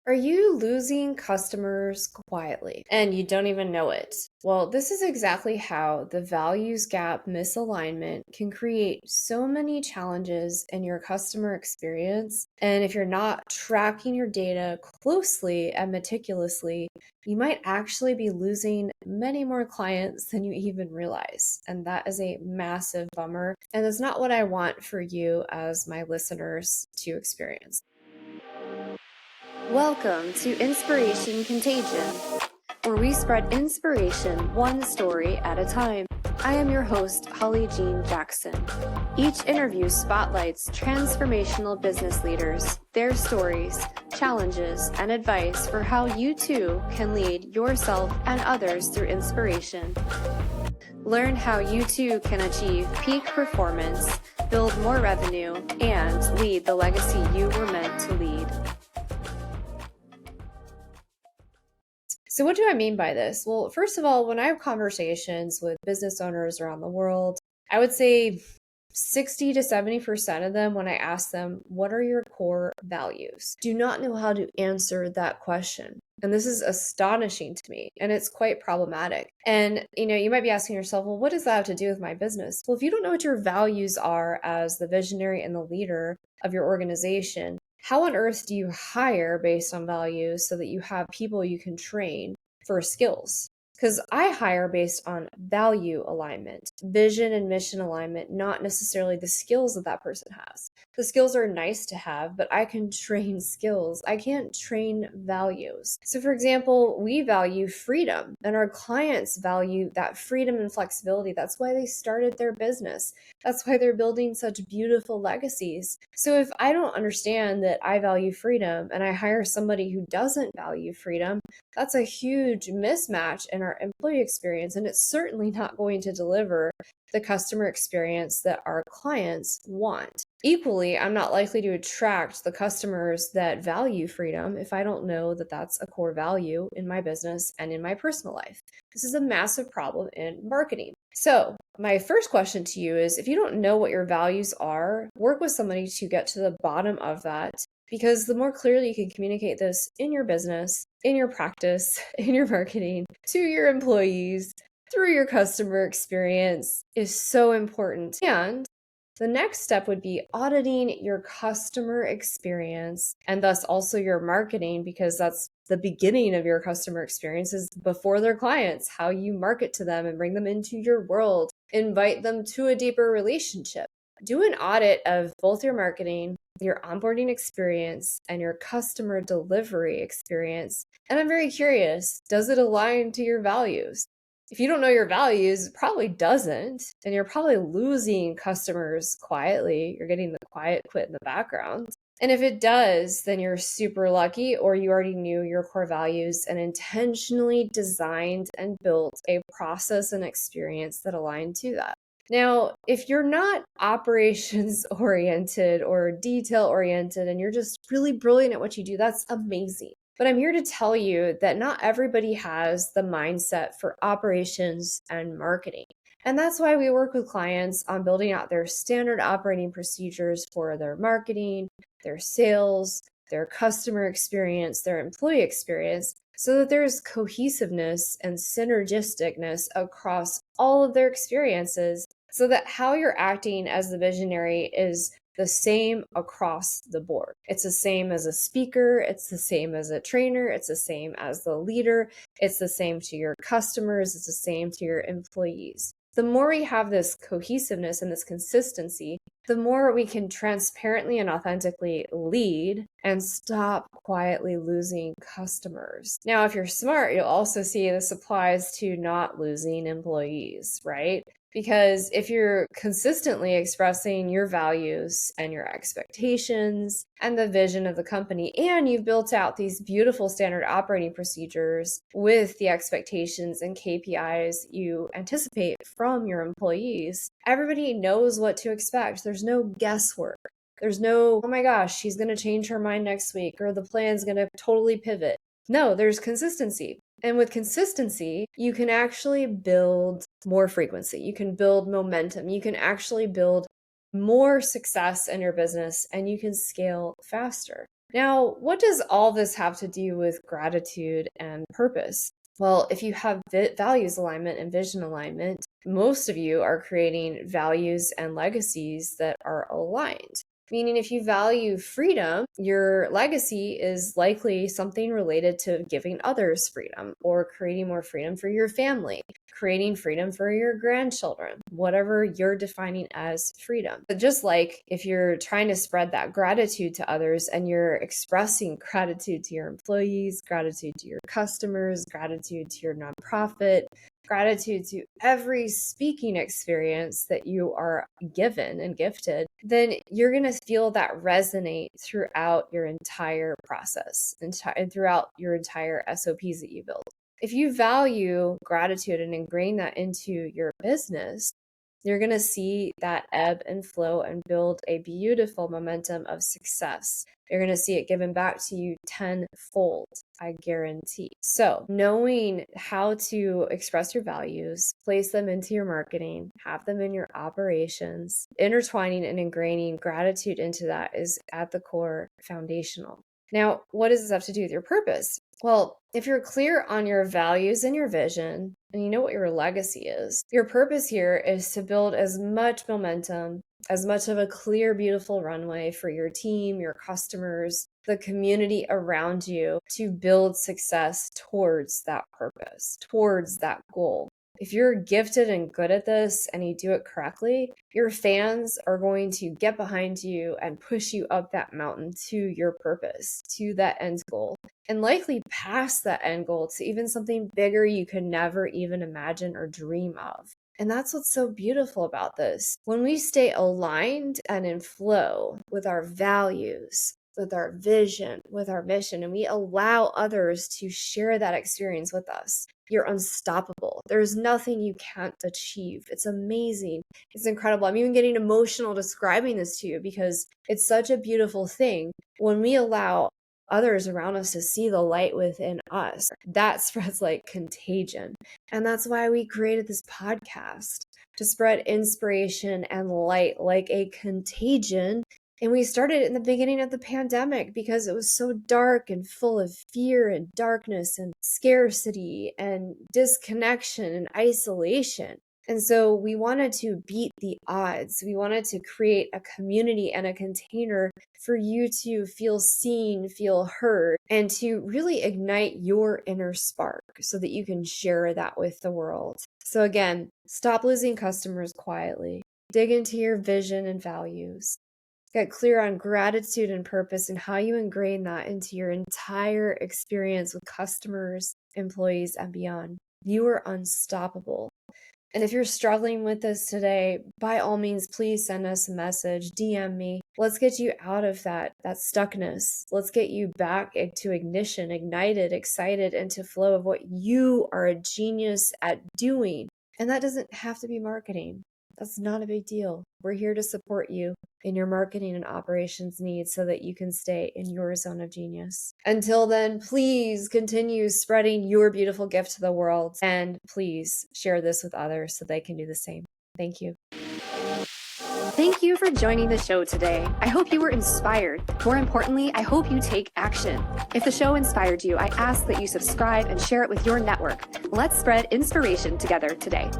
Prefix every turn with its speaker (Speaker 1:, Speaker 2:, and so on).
Speaker 1: Are you losing customers quietly and you don't even know it? Well, this is exactly how the values gap misalignment can create so many challenges in your customer experience. And if you're not tracking your data closely and meticulously, you might actually be losing many more clients than you even realize. And that is a massive bummer. And that's not what I want for you as my listeners to experience. Welcome to Inspiration Contagion, where we spread inspiration one story at a time. I am your host, Holly Jean Jackson. Each interview spotlights transformational business leaders, their stories, challenges, and advice for how you too can lead yourself and others through inspiration. Learn how you too can achieve peak performance, build more revenue, and lead the legacy you were meant to lead. So, what do I mean by this? Well, first of all, when I have conversations with business owners around the world, I would say 60 to 70% of them, when I ask them, what are your core values, do not know how to answer that question. And this is astonishing to me, and it's quite problematic. And, you might be asking yourself, well, what does that have to do with my business? Well, if you don't know what your values are as the visionary and the leader of your organization, how on earth do you hire based on values so that you have people you can train for skills? Because I hire based on value alignment, vision and mission alignment, not necessarily the skills that that person has. The skills are nice to have, but I can train skills. I can't train values. So, for example, we value freedom, and our clients value that freedom and flexibility. That's why they started their business. That's why they're building such beautiful legacies. So, if I don't understand that I value freedom and I hire somebody who doesn't value freedom, that's a huge mismatch in our employee experience, and it's certainly not going to deliver the customer experience that our clients want. Equally, I'm not likely to attract the customers that value freedom if I don't know that that's a core value in my business and in my personal life. This is a massive problem in marketing. So, my first question to you is, if you don't know what your values are, work with somebody to get to the bottom of that, because the more clearly you can communicate this in your business, in your practice, in your marketing, to your employees, through your customer experience is so important. And the next step would be auditing your customer experience and thus also your marketing, because that's the beginning of your customer experiences before their clients, how you market to them and bring them into your world, invite them to a deeper relationship. Do an audit of both your marketing, your onboarding experience, and your customer delivery experience. And I'm very curious, does it align to your values? If you don't know your values, it probably doesn't. And you're probably losing customers quietly. You're getting the quiet quit in the background. And if it does, then you're super lucky, or you already knew your core values and intentionally designed and built a process and experience that aligned to that. Now, if you're not operations oriented or detail oriented and you're just really brilliant at what you do, that's amazing. But I'm here to tell you that not everybody has the mindset for operations and marketing. And that's why we work with clients on building out their standard operating procedures for their marketing, their sales, their customer experience, their employee experience, so that there's cohesiveness and synergisticness across all of their experiences, so that how you're acting as the visionary is the same across the board. It's the same as a speaker, it's the same as a trainer, it's the same as the leader, it's the same to your customers, it's the same to your employees. The more we have this cohesiveness and this consistency, the more we can transparently and authentically lead and stop quietly losing customers. Now, if you're smart, you'll also see this applies to not losing employees, right? Because if you're consistently expressing your values and your expectations and the vision of the company, and you've built out these beautiful standard operating procedures with the expectations and KPIs you anticipate from your employees, everybody knows what to expect. There's no guesswork. There's no, oh my gosh, she's going to change her mind next week, or the plan's going to totally pivot. No, there's consistency. And with consistency, you can actually build more frequency. You can build momentum. You can actually build more success in your business, and you can scale faster. Now, what does all this have to do with gratitude and purpose? Well, if you have values alignment and vision alignment, most of you are creating values and legacies that are aligned. Meaning, if you value freedom, your legacy is likely something related to giving others freedom or creating more freedom for your family, creating freedom for your grandchildren, whatever you're defining as freedom. But just like if you're trying to spread that gratitude to others and you're expressing gratitude to your employees, gratitude to your customers, gratitude to your nonprofit, gratitude to every speaking experience that you are given and gifted, then you're going to feel that resonate throughout your entire process and throughout your entire SOPs that you build. If you value gratitude and ingrain that into your business, you're going to see that ebb and flow and build a beautiful momentum of success. You're going to see it given back to you tenfold, I guarantee. So, knowing how to express your values, place them into your marketing, have them in your operations, intertwining and ingraining gratitude into that is at the core foundational. Now, what does this have to do with your purpose? Well, if you're clear on your values and your vision, and you know what your legacy is, your purpose here is to build as much momentum, as much of a clear, beautiful runway for your team, your customers, the community around you to build success towards that purpose, towards that goal. If you're gifted and good at this and you do it correctly, your fans are going to get behind you and push you up that mountain to your purpose, to that end goal, and likely past that end goal to even something bigger you could never even imagine or dream of. And that's what's so beautiful about this. When we stay aligned and in flow with our values, with our vision, with our mission, and we allow others to share that experience with us, you're unstoppable. There's nothing you can't achieve. It's amazing. It's incredible. I'm even getting emotional describing this to you because it's such a beautiful thing when we allow others around us to see the light within us. That spreads like contagion. And that's why we created this podcast, to spread inspiration and light like a contagion. And we started in the beginning of the pandemic because it was so dark and full of fear and darkness and scarcity and disconnection and isolation. And so we wanted to beat the odds. We wanted to create a community and a container for you to feel seen, feel heard, and to really ignite your inner spark so that you can share that with the world. So again, stop losing customers quietly. Dig into your vision and values. Get clear on gratitude and purpose and how you ingrain that into your entire experience with customers, employees, and beyond. You are unstoppable. And if you're struggling with this today, by all means, please send us a message, DM me. Let's get you out of that stuckness. Let's get you back to ignition, ignited, excited, into flow of what you are a genius at doing. And that doesn't have to be marketing. That's not a big deal. We're here to support you in your marketing and operations needs so that you can stay in your zone of genius. Until then, please continue spreading your beautiful gift to the world, and please share this with others so they can do the same. Thank you.
Speaker 2: Thank you for joining the show today. I hope you were inspired. More importantly, I hope you take action. If the show inspired you, I ask that you subscribe and share it with your network. Let's spread inspiration together today.